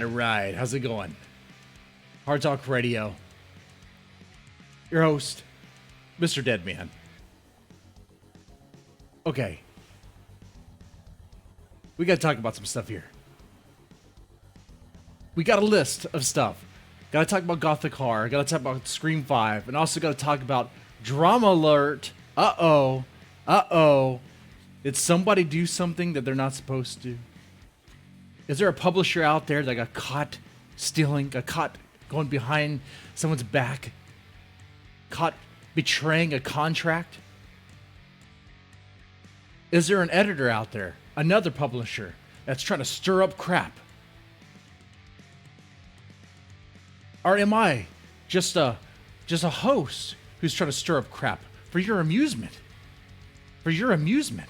all right. How's it going? Hard Talk Radio. Your host, Mr. Deadman. Okay. We got to talk about some stuff here. We got a list of stuff. Got to talk about Gothic Horror. Got to talk about Scream 5. And also got to talk about Drama Alert. Uh-oh. Uh-oh. Did somebody do something that they're not supposed to? Is there a publisher out there that got caught stealing, got caught going behind someone's back, caught betraying a contract? Is there an editor out there, another publisher, that's trying to stir up crap? Or am I just a host who's trying to stir up crap for your amusement? For your amusement.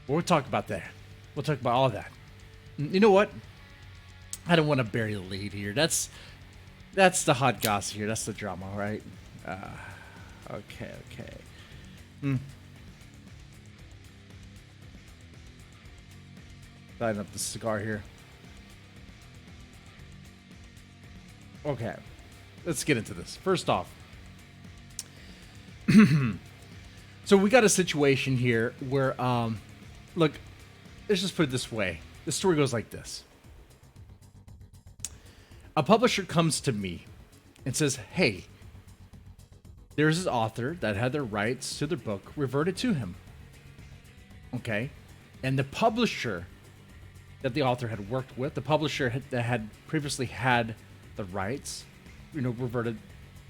We'll talk about that. We'll talk about all that. You know what? I don't want to bury the lead here. That's the hot gossip here. That's the drama, right? Okay. Lighting up the cigar here. Okay. Let's get into this. First off, so we got a situation here where, look, let's just put it this way. The story goes like this. A publisher comes to me and says, hey, there's this author that had their rights to their book reverted to him. Okay? And the publisher that the author had worked with, the publisher that had previously had the rights, reverted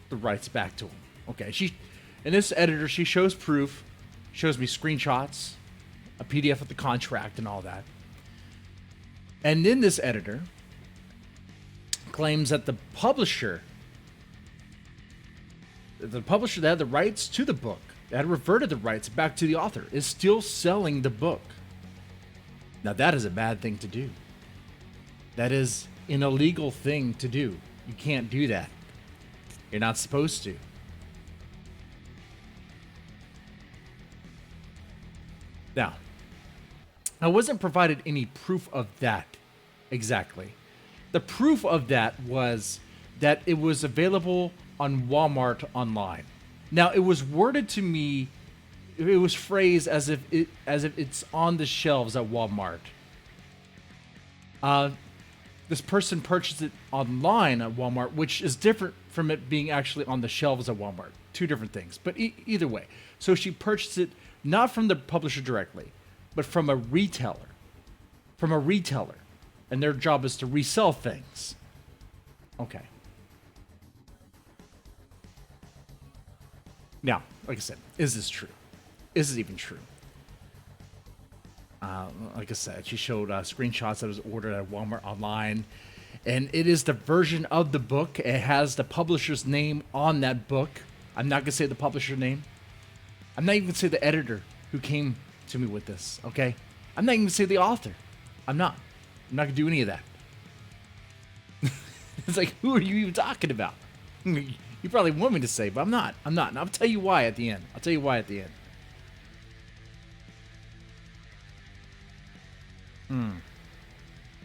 the rights back to him. Okay, and this editor, she shows proof, shows me screenshots, a PDF of the contract and all that. And then this editor claims that the publisher that had the rights to the book, that had reverted the rights back to the author, is still selling the book. Now that is a bad thing to do. That is an illegal thing to do. You can't do that. You're not supposed to. Now, I wasn't provided any proof of that exactly. The proof of that was that it was available on Walmart online. Now, it was worded to me, it was phrased as if it's on the shelves at Walmart. This person purchased it online at Walmart, which is different from it being actually on the shelves at Walmart. Two different things, but either way. So she purchased it not from the publisher directly, but from a retailer. And their job is to resell things. Okay. Now, like I said, is this true? Is it even true? Like I said, she showed screenshots that was ordered at Walmart online. And it is the version of the book. It has the publisher's name on that book. I'm not going to say the publisher name. I'm not even going to say the editor who came to me with this, okay? I'm not even going to say the author. I'm not going to do any of that. It's like, who are you even talking about? You probably want me to say, but I'm not. And I'll tell you why at the end.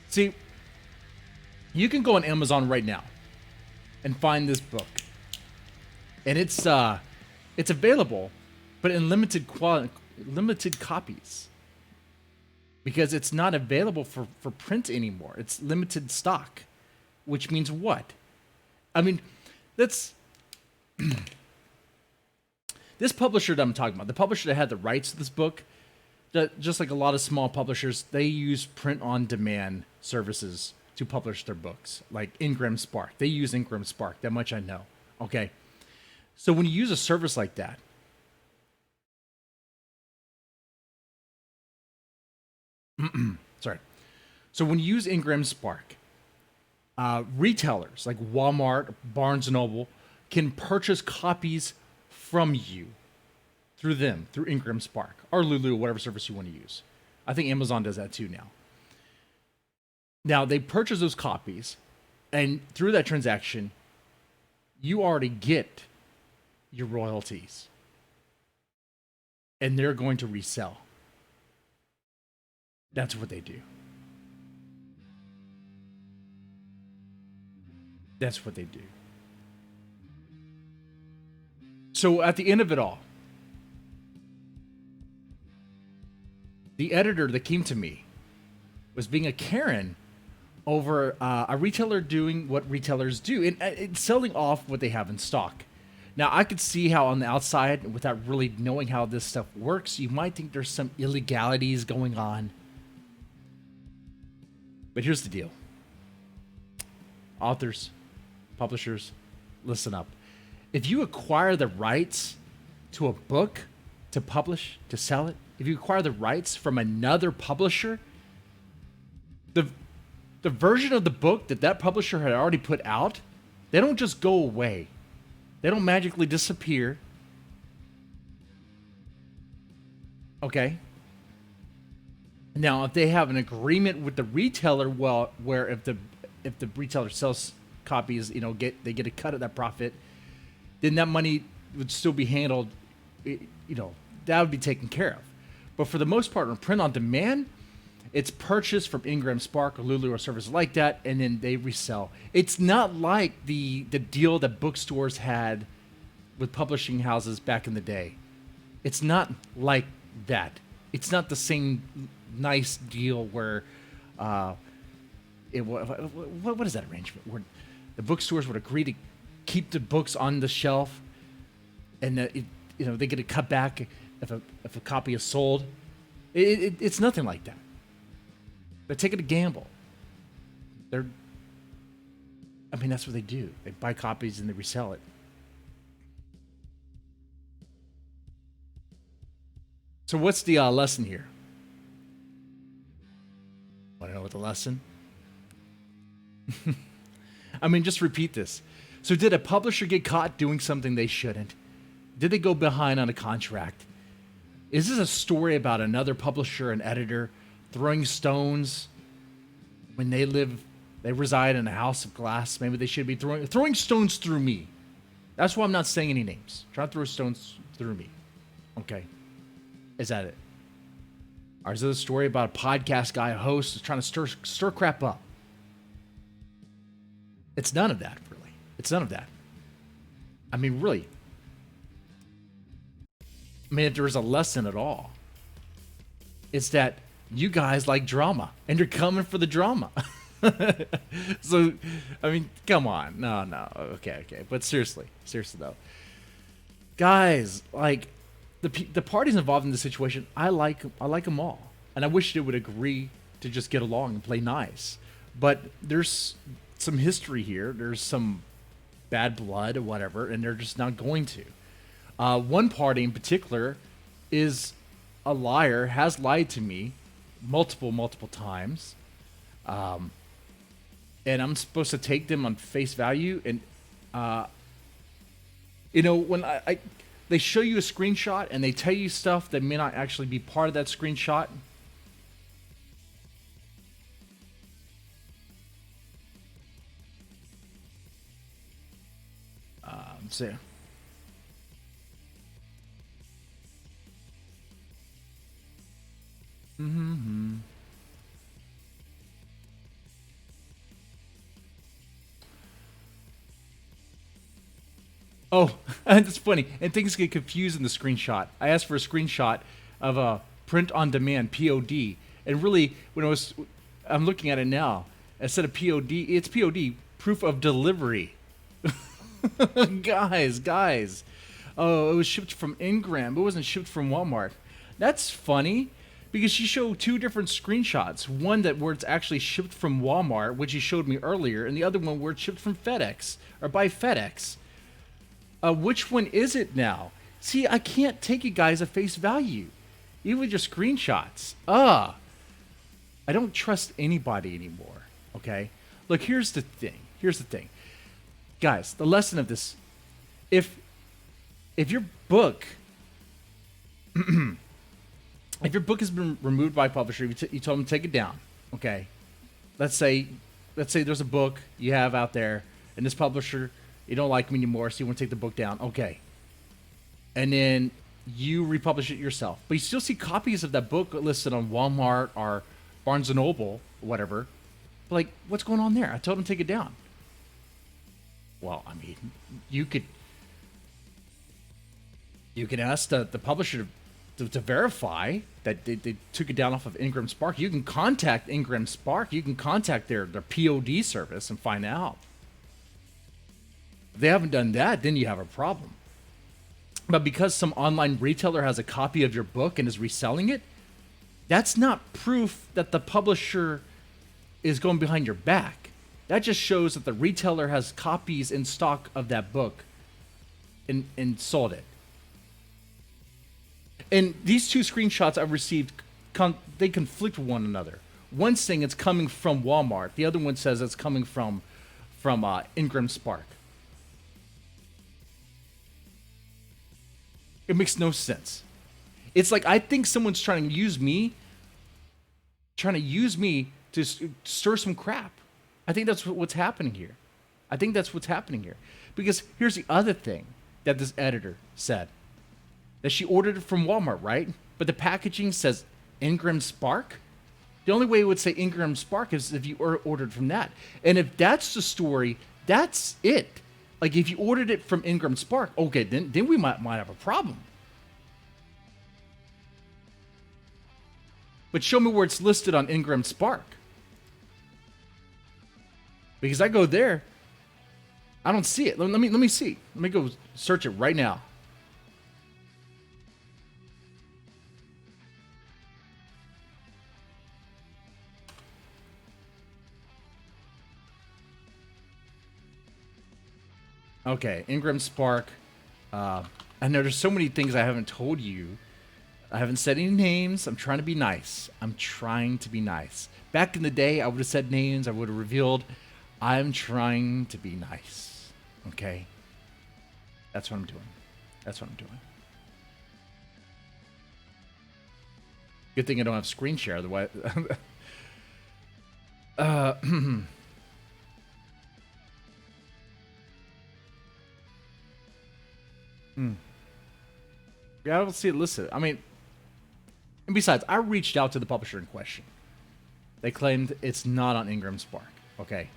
See, you can go on Amazon right now and find this book. And it's available, but in limited copies. Because it's not available for print anymore. It's limited stock. Which means what? I mean, that's... This publisher that I'm talking about, the publisher that had the rights to this book, just like a lot of small publishers, they use print-on-demand services to publish their books, like Ingram Spark. They use Ingram Spark. That much I know. Okay? So when you use a service like that, sorry. So when you use Ingram Spark, retailers like Walmart, Barnes & Noble can purchase copies from you through Ingram Spark or Lulu, whatever service you want to use. I think Amazon does that too now. Now, they purchase those copies, and through that transaction, you already get your royalties. And they're going to resell. That's what they do. That's what they do. So at the end of it all, the editor that came to me was being a Karen over a retailer doing what retailers do and selling off what they have in stock. Now, I could see how on the outside, without really knowing how this stuff works, you might think there's some illegalities going on. But here's the deal. Authors, publishers, listen up. If you acquire the rights to a book to publish, to sell it, if you acquire the rights from another publisher, the version of the book that publisher had already put out, they don't just go away. They don't magically disappear. Okay? Now, if they have an agreement with the retailer, well, where if the retailer sells copies, they get a cut of that profit, then that money would still be handled, that would be taken care of. But for the most part, on print on demand, it's purchased from Ingram, Spark, or Lulu, or services like that, and then they resell. It's not like the deal that bookstores had with publishing houses back in the day. It's not like that. It's not the same nice deal where, what is that arrangement? Where the bookstores would agree to keep the books on the shelf, and they get a cut back if a copy is sold. It's nothing like that. They're taking a gamble. That's what they do. They buy copies and they resell it. So what's the lesson here? Want to know what the lesson? Just repeat this. So did a publisher get caught doing something they shouldn't? Did they go behind on a contract? Is this a story about another publisher and editor throwing stones when they reside in a house of glass? Maybe they should be throwing stones through me. That's why I'm not saying any names. Try to throw stones through me. Okay. Is that it? Or is it a story about a podcast guy, a host, who's trying to stir crap up? It's none of that, really. It's none of that. Really. If there was a lesson at all, it's that you guys like drama, and you're coming for the drama. So, come on. No. Okay. But seriously though. Guys, the parties involved in the situation, I like them all. And I wish they would agree to just get along and play nice. But there's some history here. There's some bad blood or whatever, and they're just not going to. One party in particular is a liar, has lied to me multiple times. And I'm supposed to take them on face value. And, when they show you a screenshot and they tell you stuff that may not actually be part of that screenshot. So. Mm-hmm. Oh, that's funny. And things get confused in the screenshot. I asked for a screenshot of a print on demand, POD. And really, I'm looking at it now. Instead of POD, it's POD, proof of delivery. Guys. Oh, it was shipped from Ingram. It wasn't shipped from Walmart. That's funny because she showed two different screenshots. One where it's actually shipped from Walmart, which she showed me earlier, and the other one where it's shipped from FedEx or by FedEx. Which one is it now? See, I can't take you guys at face value, even with your screenshots. I don't trust anybody anymore. Okay, look. Here's the thing, guys. The lesson of this: if your book, if your book has been removed by a publisher, you told them to take it down. Okay, let's say there's a book you have out there, and this publisher. You don't like them anymore, so you want to take the book down. Okay. And then you republish it yourself. But you still see copies of that book listed on Walmart or Barnes & Noble, whatever. What's going on there? I told them to take it down. Well, I mean, you could you can ask the publisher to verify that they took it down off of Ingram Spark. You can contact Ingram Spark. You can contact their POD service and find out. If they haven't done that, then you have a problem. But because some online retailer has a copy of your book and is reselling it, that's not proof that the publisher is going behind your back. That just shows that the retailer has copies in stock of that book and sold it. And these two screenshots I've received, they conflict with one another. One's saying it's coming from Walmart. The other one says it's coming from Ingram Spark. It makes no sense. It's like I think someone's trying to use me to stir some crap. I think that's what's happening here. Because here's the other thing that this editor said. That she ordered it from Walmart, right? But the packaging says Ingram Spark. The only way it would say Ingram Spark is if you ordered from that. And if that's the story, that's it. Like if you ordered it from Ingram Spark, okay, then we might have a problem. But show me where it's listed on Ingram Spark. Because I go there, I don't see it. Let me see. Let me go search it right now. Okay, Ingram Spark. I know there's so many things I haven't told you. I haven't said any names. I'm trying to be nice. Back in the day, I would have said names. I would have revealed. I'm trying to be nice. Okay? That's what I'm doing. Good thing I don't have screen share. Otherwise... Yeah, I don't see it listed. I mean, and besides, I reached out to the publisher in question. They claimed it's not on Ingram Spark. Okay.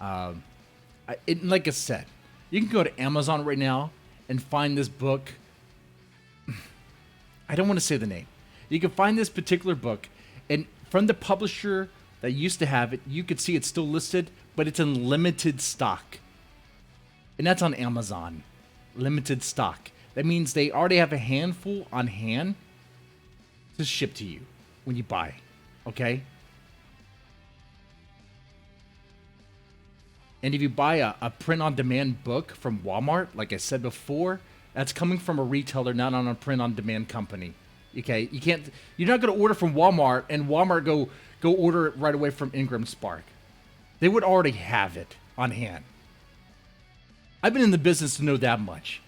Like I said, you can go to Amazon right now and find this book. I don't want to say the name. You can find this particular book, and from the publisher that used to have it, you could see it's still listed, but it's in limited stock. And that's on Amazon. Limited stock. That means they already have a handful on hand to ship to you when you buy. Okay? And if you buy a print-on-demand book from Walmart, like I said before, that's coming from a retailer, not on a print-on-demand company. Okay? You're not going to order from Walmart and Walmart go order it right away from Ingram Spark. They would already have it on hand. I've been in the business to know that much.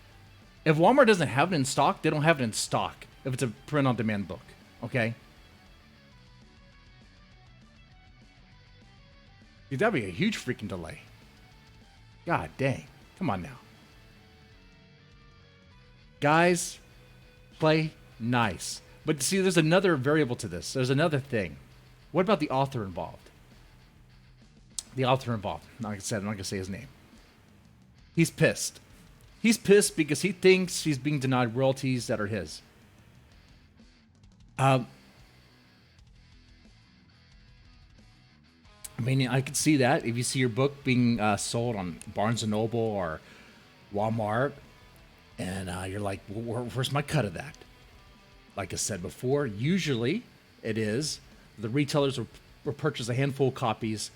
If Walmart doesn't have it in stock, they don't have it in stock if it's a print-on-demand book, okay? Dude, that'd be a huge freaking delay. God dang. Come on now. Guys, play nice. But see, there's another variable to this. There's another thing. What about the author involved? Like I said, I'm not going to say his name. He's pissed. He's pissed because he thinks he's being denied royalties that are his. I mean, I could see that if you see your book being sold on Barnes & Noble or Walmart, and you're like, well, where's my cut of that? Like I said before, usually it is the retailers will purchase a handful of copies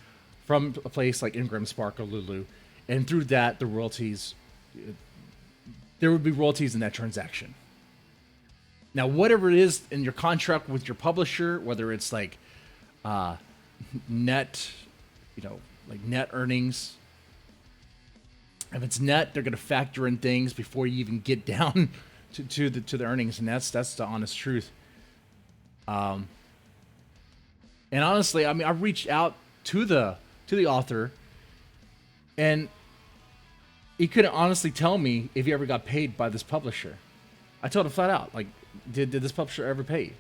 from a place like Ingram Spark or Lulu, and through that, the royalties, there would be royalties in that transaction. Now, whatever it is in your contract with your publisher, whether it's like net, like net earnings. If it's net, they're going to factor in things before you even get down to the earnings, and that's the honest truth. And honestly, I mean, I reached out to the author, and he couldn't honestly tell me if he ever got paid by this publisher. I told him flat out, like, did this publisher ever pay you?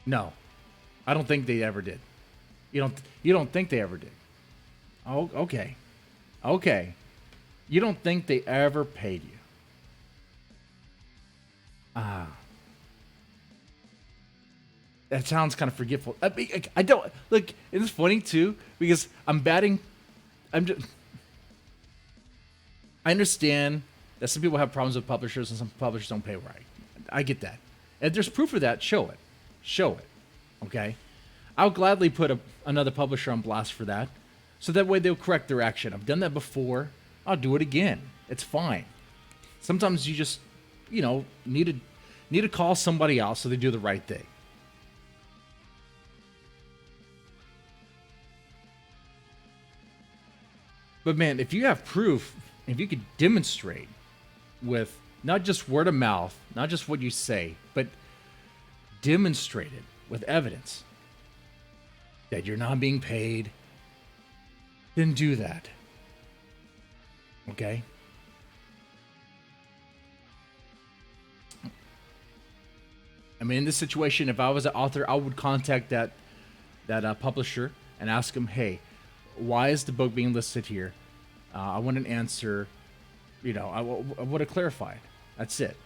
No, I don't think they ever did. You don't think they ever did? Oh, okay. You don't think they ever paid you. Ah, that sounds kind of forgetful. I mean, I don't look. It's funny too because I'm batting. I'm just. I understand that some people have problems with publishers and some publishers don't pay right. I get that. If there's proof of that, show it. Show it. Okay? I'll gladly put another publisher on blast for that. So that way they'll correct their action. I've done that before. I'll do it again. It's fine. Sometimes you just, need to call somebody out so they do the right thing. But man, if you have proof, if you could demonstrate with not just word of mouth, not just what you say, but demonstrate it with evidence that you're not being paid, then do that. Okay? I mean, in this situation, if I was an author, I would contact that publisher and ask him, hey, why is the book being listed here? I want an answer. I want to clarify. That's it.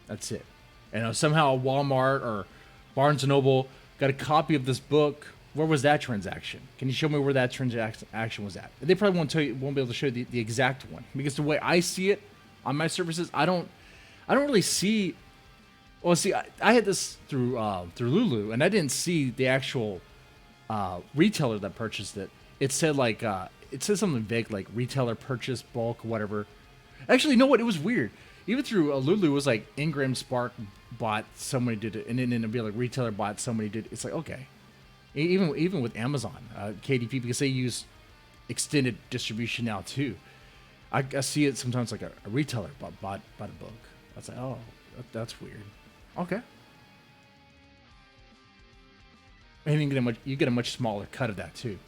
That's it. And somehow Walmart or Barnes & Noble got a copy of this book. Where was that transaction? Can you show me where that transaction was at? They probably won't be able to show you the exact one, because the way I see it on my services, I don't really see. Well, see, I had this through Lulu, and I didn't see the actual retailer that purchased it. It said it said something vague like retailer purchase bulk, whatever. Actually, you know what? It was weird. Even through Lulu, it was like Ingram Spark bought, somebody did it, and then it'd be like retailer bought, somebody did it. It's like, okay. Even with Amazon, KDP, because they use extended distribution now too. I see it sometimes like a retailer bought a book. I was like, oh, that's weird. Okay. And you get a much smaller cut of that too.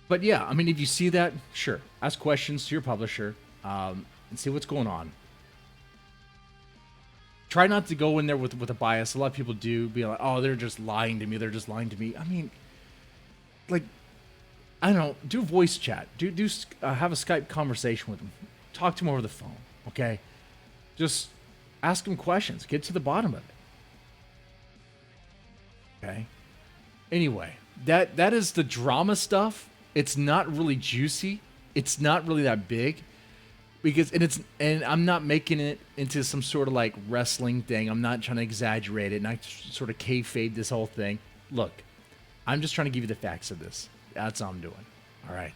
But yeah, I mean, if you see that, sure, ask questions to your publisher and see what's going on. Try not to go in there with a bias. A lot of people do be like, oh, they're just lying to me. They're just lying to me. I mean, like, I don't know. Do a voice chat. Have a Skype conversation with them. Talk to them over the phone. Okay, just ask them questions. Get to the bottom of it. Okay. Anyway, that is the drama stuff. It's not really juicy. It's not really that big. And I'm not making it into some sort of like wrestling thing. I'm not trying to exaggerate it and I sort of kayfabe this whole thing. Look, I'm just trying to give you the facts of this. That's all I'm doing. All right.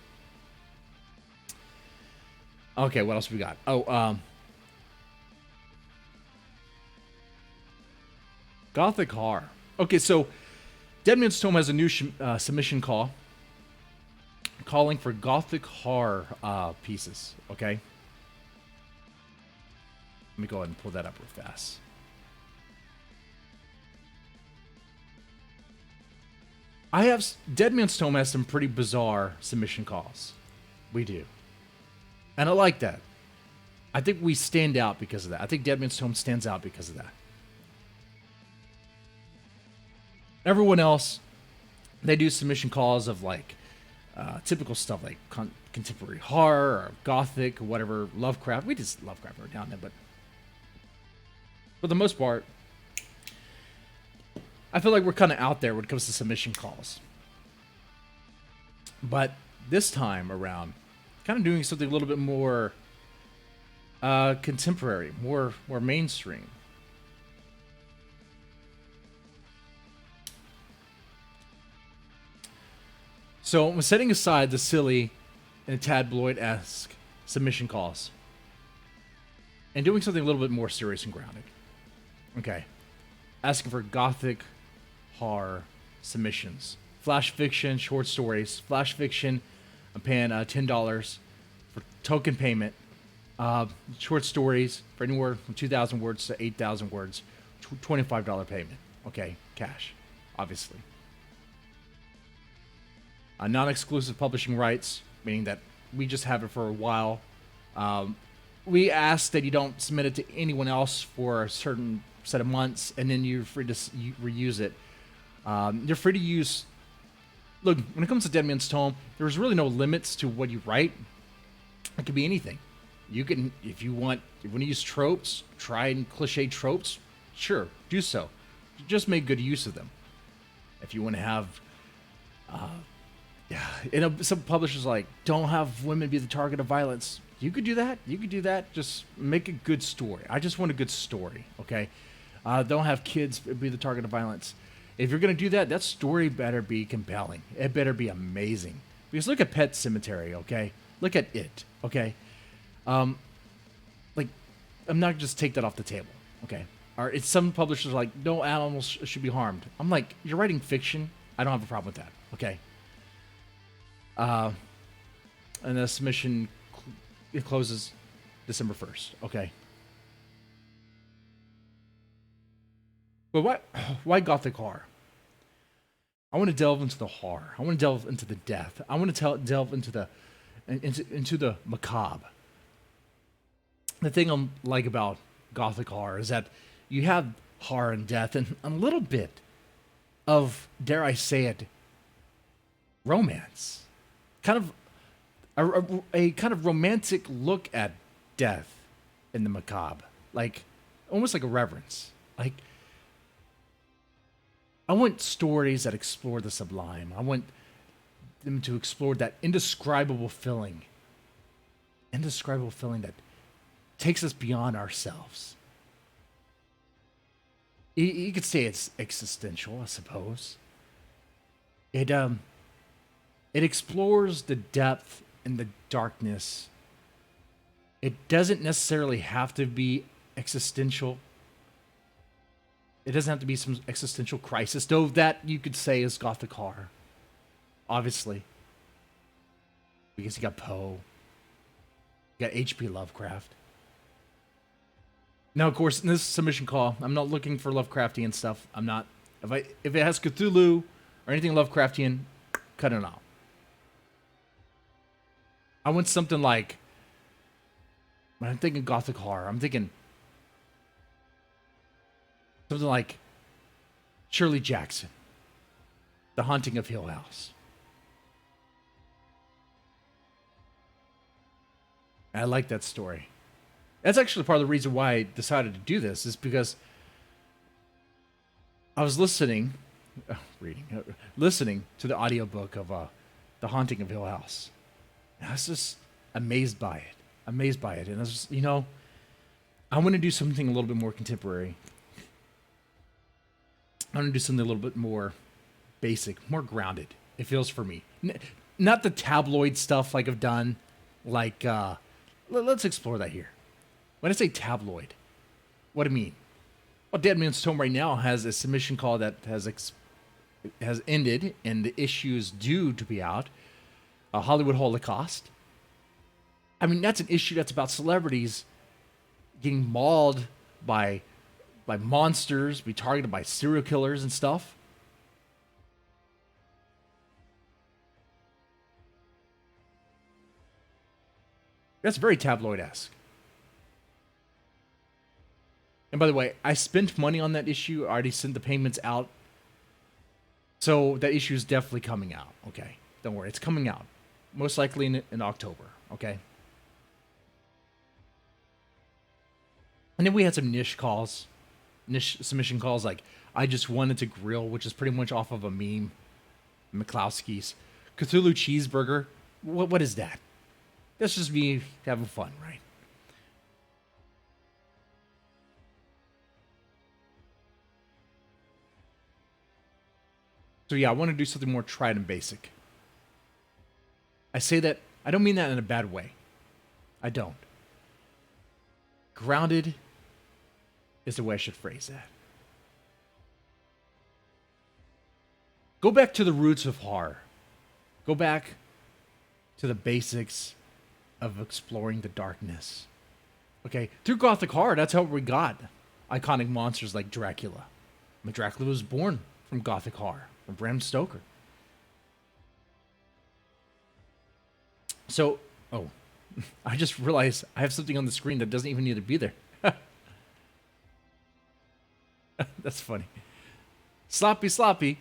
Okay, what else we got? Gothic horror. Okay, so Deadman's Tome has a new submission call calling for Gothic horror pieces. Okay. Let me go ahead and pull that up real fast. Deadman's Tome has some pretty bizarre submission calls. We do. And I like that. I think we stand out because of that. I think Deadman's Tome stands out because of that. Everyone else, they do submission calls of like typical stuff like contemporary horror or gothic, or whatever, Lovecraft. We just Lovecraft are down there, but for the most part, I feel like we're kind of out there when it comes to submission calls. But this time around, kind of doing something a little bit more contemporary, more mainstream. So I'm setting aside the silly and tabloid-esque submission calls and doing something a little bit more serious and grounded. Okay. Asking for gothic horror submissions. Flash fiction, short stories. Flash fiction, I'm paying $10 for token payment. Short stories for anywhere from 2,000 words to 8,000 words. $25 payment. Okay, cash, obviously. Non-exclusive publishing rights, meaning that we just have it for a while. We ask that you don't submit it to anyone else for a certain set of months, and then you're free to reuse it. You're free to use Look, when it comes to Deadman's Tome, there's really no limits to what you write. It could be anything. You can, if you want to use tropes, try and cliche tropes, sure, do so. Just make good use of them. If you want to have, yeah, some publishers like, don't have women be the target of violence. You could do that. You could do that. Just make a good story. I just want a good story, okay? Don't have kids be the target of violence. If you're going to do that, that story better be compelling. It better be amazing. Because look at Pet Cemetery, okay? Look at it, okay? Like, I'm not just take that off the table, okay? Or it's some publishers are like, no animals should be harmed. I'm like, you're writing fiction. I don't have a problem with that, okay? And the submission it closes December 1st, okay? But why Gothic horror? I want to delve into the horror. I want to delve into the death. I want to delve into the macabre. The thing I like about Gothic horror is that you have horror and death and a little bit of, dare I say it, romance. Kind of a kind of romantic look at death in the macabre. Like, almost like a reverence. Like, I want stories that explore the sublime. I want them to explore that indescribable feeling. Indescribable feeling that takes us beyond ourselves. You could say it's existential, I suppose. It explores the depth and the darkness. It doesn't necessarily have to be existential. It doesn't have to be some existential crisis, though that you could say is Gothic horror. Obviously. Because you got Poe. You got H.P. Lovecraft. Now, of course, in this submission call, I'm not looking for Lovecraftian stuff. I'm not. If it has Cthulhu or anything Lovecraftian, cut it out. I want something like, when I'm thinking Gothic horror, I'm thinking something like Shirley Jackson, The Haunting of Hill House. I like that story. That's actually part of the reason why I decided to do this, is because I was listening to the audiobook of The Haunting of Hill House. And I was just amazed by it. And I was just, I want to do something a little bit more contemporary. I want to do something a little bit more basic, more grounded. It feels for me. Not the tabloid stuff like I've done. Like, let's explore that here. When I say tabloid, what do I mean? Well, Deadman's Tome right now has a submission call that has ended, and the issue is due to be out. Hollywood Holocaust. I mean, that's an issue that's about celebrities getting mauled by monsters, be targeted by serial killers and stuff. That's very tabloid-esque. And by the way, I spent money on that issue. I already sent the payments out. So that issue is definitely coming out. Okay. Don't worry. It's coming out. Most likely in October. Okay. And then we had some niche submission calls like I Just Wanted to Grill, which is pretty much off of a meme. McCloskey's. Cthulhu Cheeseburger. What is that? That's just me having fun, right? So yeah, I want to do something more tried and basic. I say that, I don't mean that in a bad way. I don't. Grounded is the way I should phrase that. Go back to the roots of horror. Go back to the basics of exploring the darkness. Okay, through Gothic horror, that's how we got iconic monsters like Dracula. I mean, Dracula was born from Gothic horror, from Bram Stoker. So, I just realized I have something on the screen that doesn't even need to be there. That's funny. Sloppy.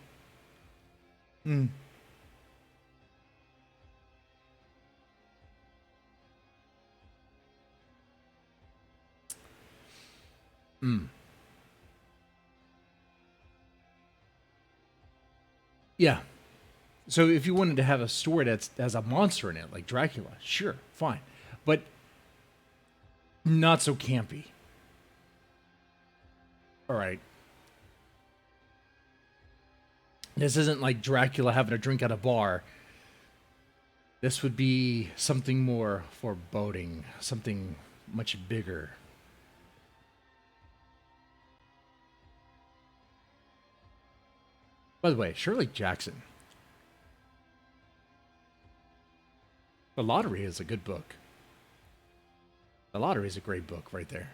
Mm. Yeah. So if you wanted to have a story that has a monster in it, like Dracula, sure, fine. But not so campy. All right. This isn't like Dracula having a drink at a bar. This would be something more foreboding, something much bigger. By the way, Shirley Jackson. The Lottery is a good book. The Lottery is a great book right there.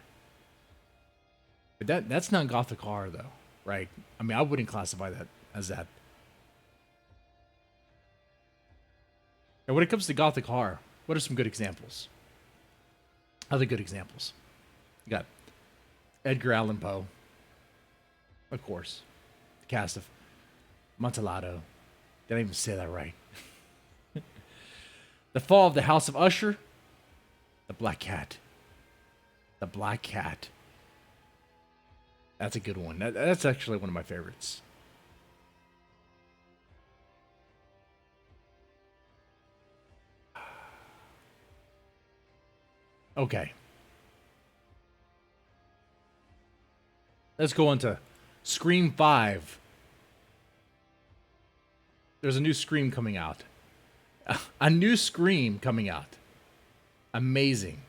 But that's not gothic horror though, right? I mean, I wouldn't classify that as that. And when it comes to gothic horror, what are some good examples? Other good examples. You got Edgar Allan Poe, of course. The cast of Montalado. Didn't even say that right. The Fall of the House of Usher. The Black Cat. The Black Cat. That's a good one. That's actually one of my favorites. Okay. Let's go on to Scream 5. There's a new Scream coming out. A new Scream coming out. Amazing.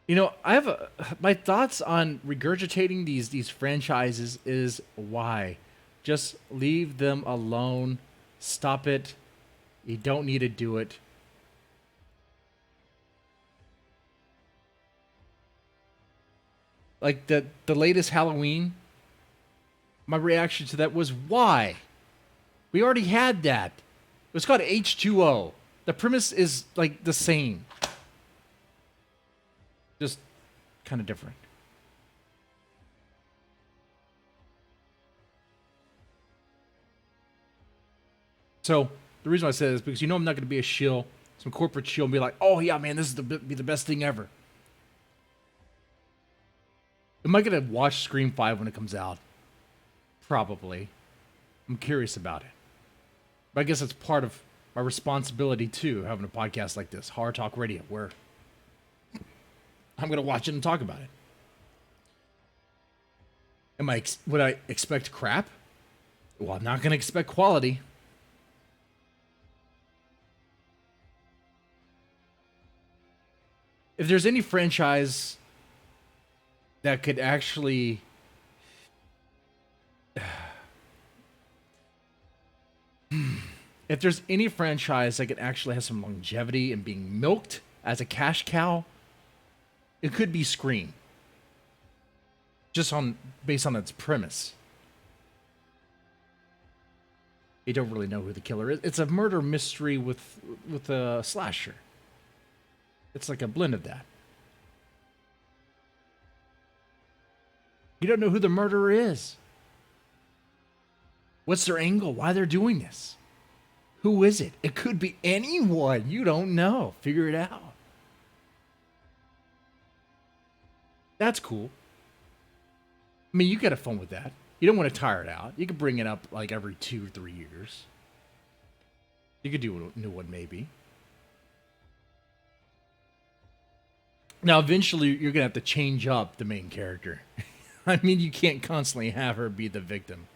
You know, I have my thoughts on regurgitating these franchises is why. Just leave them alone. Stop it. You don't need to do it. Like the latest Halloween, my reaction to that was why? We already had that. It was called H2O. The premise is like the same. Just kind of different. So the reason why I said this is because you know I'm not going to be a shill, some corporate shill, and be like, oh yeah, man, this is be the best thing ever. Am I going to watch Scream 5 when it comes out? Probably. I'm curious about it. But I guess it's part of my responsibility too, having a podcast like this, Horror Talk Radio, where I'm going to watch it and talk about it. Would I expect crap? Well, I'm not going to expect quality. If there's any franchise that could actually if there's any franchise that could actually have some longevity and being milked as a cash cow, it could be Scream. Just based on its premise. You don't really know who the killer is. It's a murder mystery with a slasher. It's like a blend of that. You don't know who the murderer is. What's their angle? Why they're doing this? Who is it? It could be anyone. You don't know. Figure it out. That's cool. I mean, you get a fun with that. You don't want to tire it out. You could bring it up like every 2 or 3 years. You could do a new one maybe. Now, eventually, you're going to have to change up the main character. I mean, you can't constantly have her be the victim.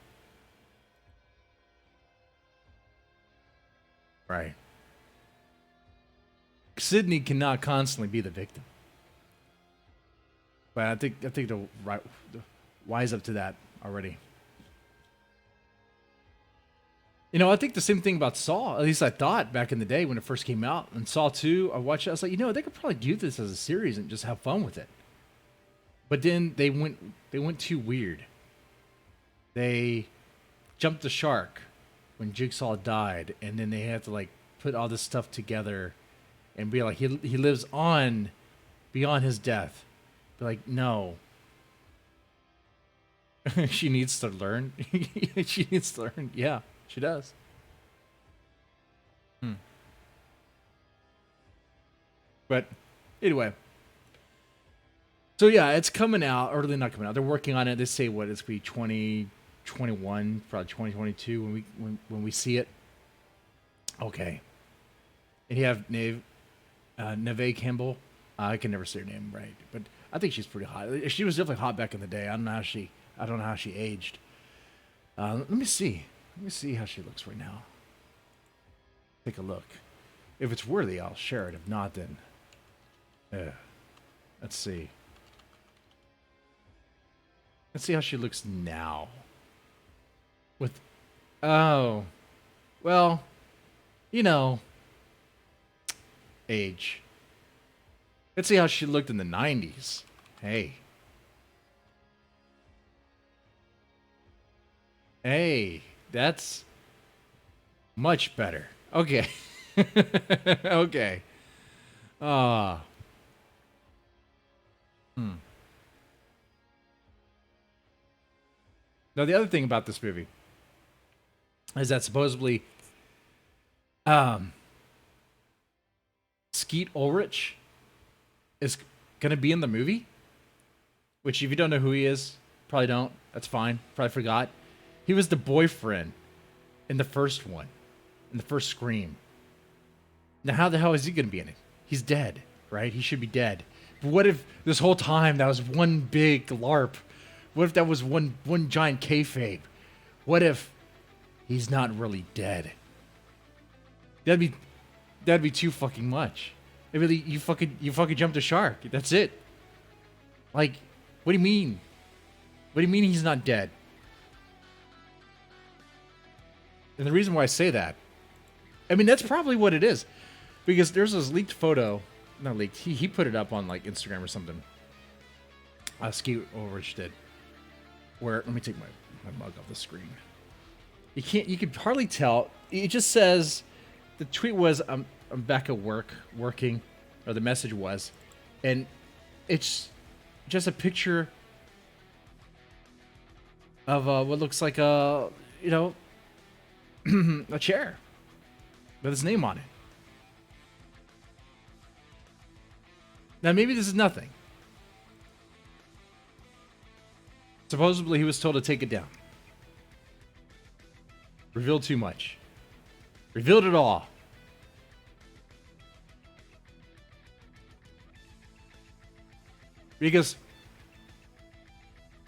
Right. Sydney cannot constantly be the victim. But I think they'll wise up to that already. You know, I think the same thing about Saw. At least I thought back in the day when it first came out. And Saw 2, I watched it. I was like, you know, they could probably do this as a series and just have fun with it. But then they went too weird. They jumped the shark when Jigsaw died, and then they had to like put all this stuff together and be like, he lives on beyond his death. Be like, no. She needs to learn. She needs to learn. Yeah, she does. But anyway, So yeah, it's coming out, or they're not coming out. They're working on it. They say what it's be 2021, probably 2022 when we see it. Okay. And you have Neve Campbell. I can never say her name right, but I think she's pretty hot. She was definitely hot back in the day. I don't know how she aged. Let me see. Let me see how she looks right now. Take a look. If it's worthy, I'll share it. If not, then, let's see. Let's see how she looks now. With, oh, well, you know, age. Let's see how she looked in the 90s. Hey. Hey, that's much better. Okay. Okay. Ah. Now, the other thing about this movie is that supposedly Skeet Ulrich is going to be in the movie, which if you don't know who he is, probably don't. That's fine. Probably forgot. He was the boyfriend in the first one, in the first Scream. Now, how the hell is he going to be in it? He's dead, right? He should be dead. But what if this whole time that was one big LARP? What if that was one giant kayfabe? What if he's not really dead? That'd be too fucking much. It really, you fucking jumped a shark. That's it. Like, what do you mean? What do you mean he's not dead? And the reason why I say that, I mean, that's probably what it is. Because there's this leaked photo, not leaked, he put it up on like Instagram or something. Skeet Ulrich did. Where, let me take my mug off the screen. You could hardly tell. It just says, the tweet was, I'm back at work, working, or the message was, and it's just a picture of what looks like a, you know, a chair with his name on it. Now, maybe this is nothing. Supposedly, he was told to take it down. Revealed too much. Revealed it all. Because,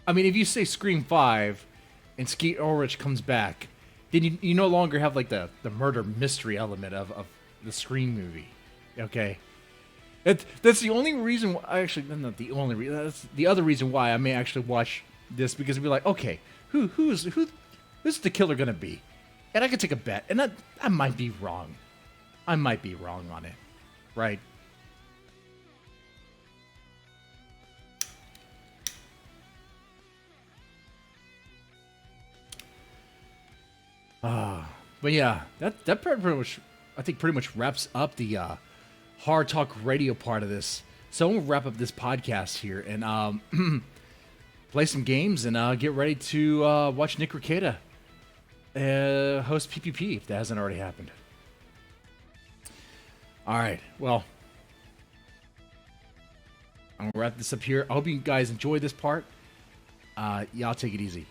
I mean, if you say Scream 5 and Skeet Ulrich comes back, then you no longer have, like, the murder mystery element of the Scream movie. Okay? That's the only reason why, actually, not the only reason, that's the other reason why I may actually watch this, because it'd be like, okay, who's the killer gonna be? And I could take a bet, and I might be wrong. I might be wrong on it, right? But yeah, that pretty much, I think, pretty much wraps up the hard talk radio part of this. So I'm gonna wrap up this podcast here and play some games and get ready to watch Nick Rekieta host PPP if that hasn't already happened. All right, well, I'm gonna wrap this up here. I hope you guys enjoyed this part. Y'all take it easy.